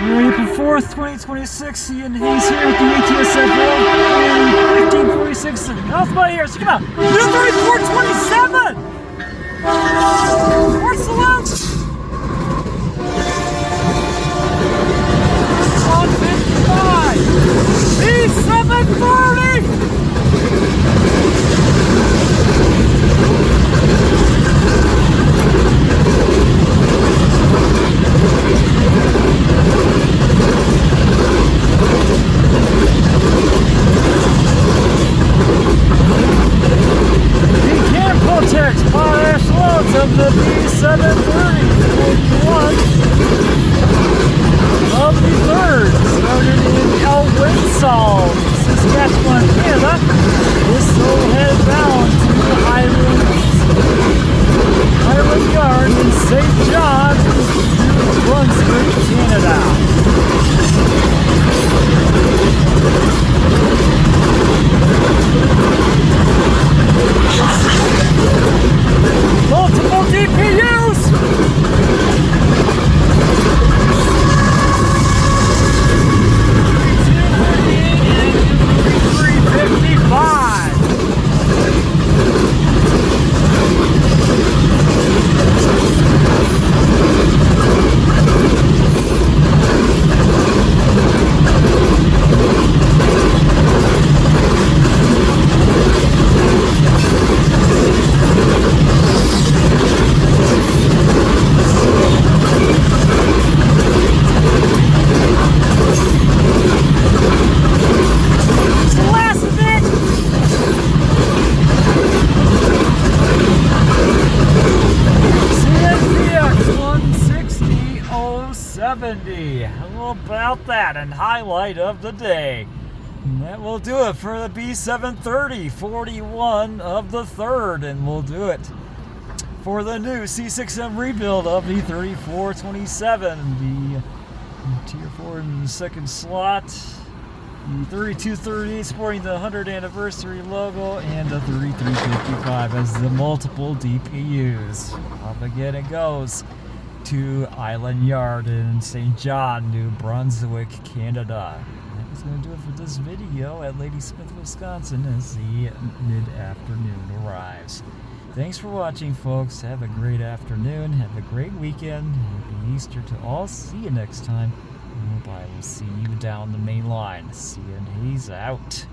April 4th, 2026, Ian Hayes here with the ATSF World and 1546. How's my ears? Come on. New 3427! Where's the lounge? On 55! B730! Canpotex potash loads of the B730 41 of the 3rd started in Alwinsal, Saskatchewan, Canada. This will head bound to Highland Yard in St. John to Brunswick, Canada. Multiple DPUs! and 355. A little about that and highlight of the day. And that will do it for the B730 41 of the 3rd, and we'll do it for the new C6M rebuild of the 3427, the Tier 4 in the 2nd slot, the 3238 sporting the 100th anniversary logo, and the 3355 as the multiple DPUs. Up again it goes to Island Yard in St. John, New Brunswick, Canada. That's going to do it for this video at Ladysmith, Wisconsin as the mid-afternoon arrives. Thanks for watching, folks. Have a great afternoon. Have a great weekend. Happy Easter to all. See you next time. I hope I will see you down the main line. See you, and he's out.